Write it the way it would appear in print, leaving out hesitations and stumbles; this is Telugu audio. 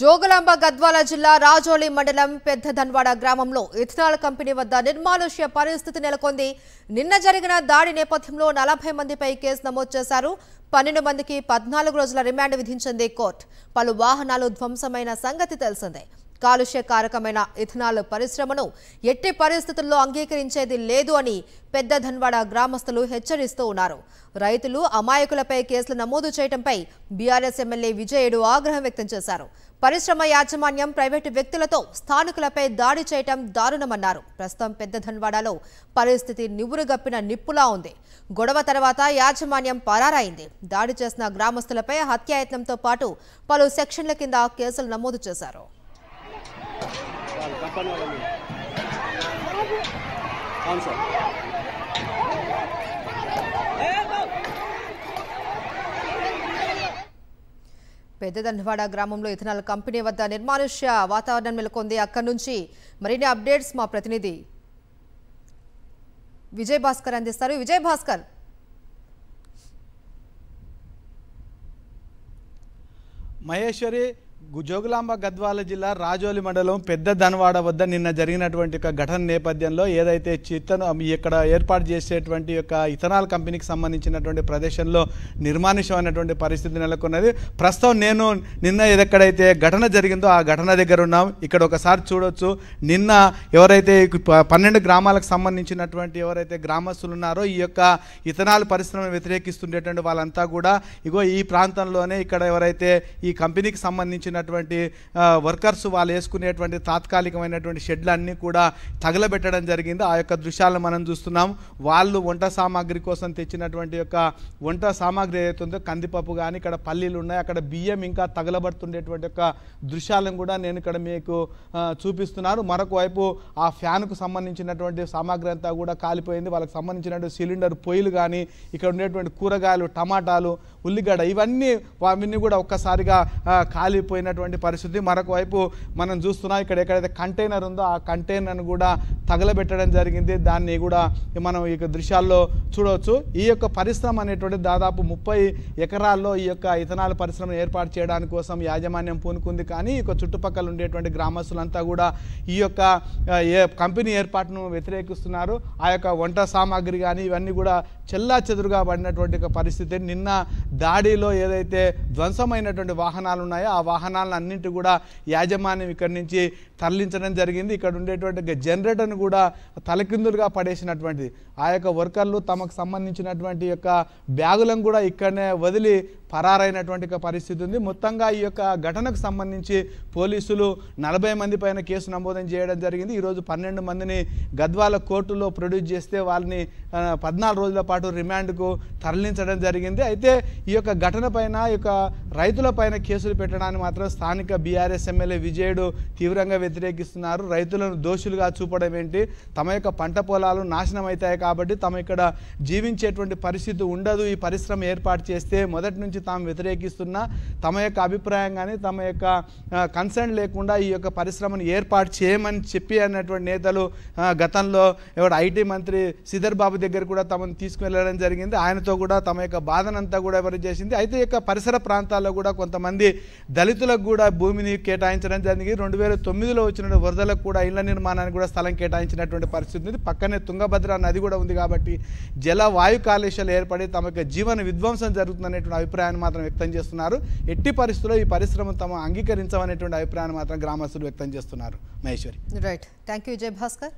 జోగులాంబ గద్వాల జిల్లా రాజోలి మండలం పెద్దధన్వాడ గ్రామంలో ఇథనాల్ కంపెనీ వద్ద నిర్మానుష్య పరిస్థితి నెలకొంది. నిన్న జరిగిన దాడి నేపథ్యంలో 40 మందిపై కేసు నమోదు చేశారు. 12 మందికి 14 రోజుల రిమాండ్ విధించింది కోర్టు. పలు వాహనాలు ధ్వంసమైన సంగతి తెలిసిందే. కాలుష్యకారకమైన ఇథనాల్ పరిశ్రమను ఎట్టి పరిస్థితుల్లో అంగీకరించేది లేదు అని పెద్దధన్వాడ గ్రామస్తులు హెచ్చరిస్తూ ఉన్నారు. రైతులు అమాయకులపై కేసులు నమోదు చేయడంపై బీఆర్ఎస్ ఎమ్మెల్యే విజయుడు ఆగ్రహం వ్యక్తం చేశారు. పరిశ్రమ యాజమాన్యం ప్రైవేటు వ్యక్తులతో స్థానికులపై దాడి చేయడం దారుణమన్నారు. ప్రస్తుతం పెద్దధన్వాడలో పరిస్థితి నివురుగప్పిన నిప్పులా ఉంది. గొడవ తర్వాత యాజమాన్యం పరారైంది. దాడి చేసిన గ్రామస్తులపై హత్యాయత్నంతో పాటు పలు సెక్షన్ల కింద కేసులు నమోదు చేశారు. పెద్దధన్వాడ గ్రామంలో ఇథనాల్ కంపెనీ వద్ద నిర్మానుష్య వాతావరణం నెలకొంది. అక్కడి నుంచి మరిన్ని అప్డేట్స్ మా ప్రతినిధి విజయ్ భాస్కర్ అందిస్తారు. విజయ్ భాస్కర్, మహేశ్వరి, జోగులాంబ గద్వాల జిల్లా రాజోలి మండలం పెద్దధన్వాడ వద్ద నిన్న జరిగినటువంటి ఘటన నేపథ్యంలో ఏదైతే ఇక్కడ ఏర్పాటు చేసేటువంటి ఇథనాల్ కంపెనీకి సంబంధించినటువంటి ప్రదేశంలో నిర్మానుష్యమైనటువంటి పరిస్థితి నెలకొన్నది. ప్రస్తుతం నేను నిన్న ఎక్కడైతే ఘటన జరిగిందో ఆ ఘటన దగ్గర ఉన్నాం. ఇక్కడ ఒకసారి చూడొచ్చు, నిన్న ఎవరైతే 12 గ్రామాలకు సంబంధించినటువంటి ఎవరైతే గ్రామస్తులు ఉన్నారో ఈ ఇథనాల్ పరిశ్రమను వ్యతిరేకిస్తుండేటువంటి వాళ్ళంతా కూడా ఇగో ఈ ప్రాంతంలోనే ఇక్కడ ఎవరైతే ఈ కంపెనీకి సంబంధించిన వర్కర్స్ వాళ్ళు వేసుకునేటువంటి తాత్కాలికమైనటువంటి షెడ్లన్నీ కూడా తగలబెట్టడం జరిగింది. ఆ దృశ్యాలను మనం చూస్తున్నాం. వాళ్ళు వంట సామాగ్రి కోసం తెచ్చినటువంటి వంట సామాగ్రి ఏదైతుందో కందిపప్పు కానీ ఇక్కడ పల్లీలు ఉన్నాయి, అక్కడ బియ్యం ఇంకా తగలబడుతుండేటువంటి దృశ్యాలను కూడా నేను ఇక్కడ మీకు చూపిస్తున్నాను. మరొక వైపు ఆ ఫ్యాన్కు సంబంధించినటువంటి సామాగ్రి అంతా కూడా కాలిపోయింది. వాళ్ళకి సంబంధించినటువంటి సిలిండర్ పొయ్యిలు కానీ ఇక్కడ ఉండేటువంటి కూరగాయలు, టమాటాలు, ఉల్లిగడ్డ ఇవన్నీ కూడా ఒక్కసారిగా కాలిపోయినటువంటి పరిస్థితి. మరొక వైపు మనం చూస్తున్నాం, ఇక్కడ ఎక్కడైతే కంటైనర్ ఉందో ఆ కంటైనర్ను కూడా తగలబెట్టడం జరిగింది. దాన్ని కూడా మనం ఈ దృశ్యాల్లో చూడవచ్చు. ఈ పరిశ్రమ అనేటువంటి దాదాపు 30 ఎకరాల్లో ఈ ఇథనాల్ పరిశ్రమను ఏర్పాటు చేయడానికి కోసం యాజమాన్యం పూనుకుంది. కానీ చుట్టుపక్కల ఉండేటువంటి గ్రామస్తులంతా కూడా ఈ కంపెనీ ఏర్పాటును వ్యతిరేకిస్తున్నారు. ఆ వంట సామాగ్రి కానీ ఇవన్నీ కూడా చెల్లాచెదురుగా పడినటువంటి పరిస్థితి. నిన్న దాడిలో ఏదైతే ధ్వంసమైనటువంటి వాహనాలు ఉన్నాయో ఆ వాహనాలను అన్నింటి కూడా యాజమాన్యం ఇక్కడి నుంచి తరలించడం జరిగింది. ఇక్కడ ఉండేటువంటి జనరేటర్ను కూడా తలకిందులుగా పడేసినటువంటిది. ఆ వర్కర్లు తమకు సంబంధించినటువంటి బ్యాగులను కూడా ఇక్కడనే వదిలి పరారైనటువంటి పరిస్థితి ఉంది. మొత్తంగా ఈ ఘటనకు సంబంధించి పోలీసులు 40 మంది పైన కేసు నమోదు చేయడం జరిగింది. ఈరోజు 12 మందిని గద్వాల కోర్టులో ప్రొడ్యూస్ చేస్తే వాళ్ళని 14 రోజుల పాటు రిమాండ్కు తరలించడం జరిగింది. అయితే ఈ ఘటన పైన రైతుల పైన కేసులు పెట్టడాన్ని మాత్రం స్థానిక బీఆర్ఎస్ ఎమ్మెల్యే విజయుడు తీవ్రంగా వ్యతిరేకిస్తున్నారు. రైతులను దోషులుగా చూపడం ఏంటి? తమ పంట పొలాలు నాశనం అవుతాయి కాబట్టి తమ ఇక్కడ జీవించేటువంటి పరిస్థితి ఉండదు. ఈ పరిశ్రమ ఏర్పాటు చేస్తే మొదటి నుంచి తాము వ్యతిరేకిస్తున్నా తమ అభిప్రాయం కానీ తమ కన్సర్న్ లేకుండా ఈ పరిశ్రమను ఏర్పాటు చేయమని చెప్పి అన్నటువంటి నేతలు గతంలో ఐటీ మంత్రి శ్రీధర్ బాబు దగ్గర కూడా తమను తీసుకువెళ్ళడం జరిగింది. ఆయనతో కూడా తమ బాధనంతా కూడా ఎవరు చేసింది. అయితే పరిసర ప్రాంతాల్లో కూడా కొంతమంది దళితులకు కూడా భూమిని కేటాయించడం జరిగింది. 2009లో వచ్చిన వరదలకు కూడా ఇళ్ల నిర్మాణానికి కూడా స్థలం కేటాయించినటువంటి పరిస్థితి ఉంది. పక్కనే తుంగభద్ర నది కూడా ఉంది కాబట్టి జల వాయు కాలుష్యాలు ఏర్పడి తమ జీవన విధ్వంసం జరుగుతుందనేటువంటి అభిప్రాయాన్ని మాత్రం వ్యక్తం చేస్తున్నారు. ఎట్టి పరిస్థితుల్లో ఈ పరిశ్రమ తమ అంగీకరించమనేటువంటి అభిప్రాయాన్ని మాత్రం గ్రామస్తులు వ్యక్తం చేస్తున్నారు. Maheshwari, right, thank you Vijay Bhaskar.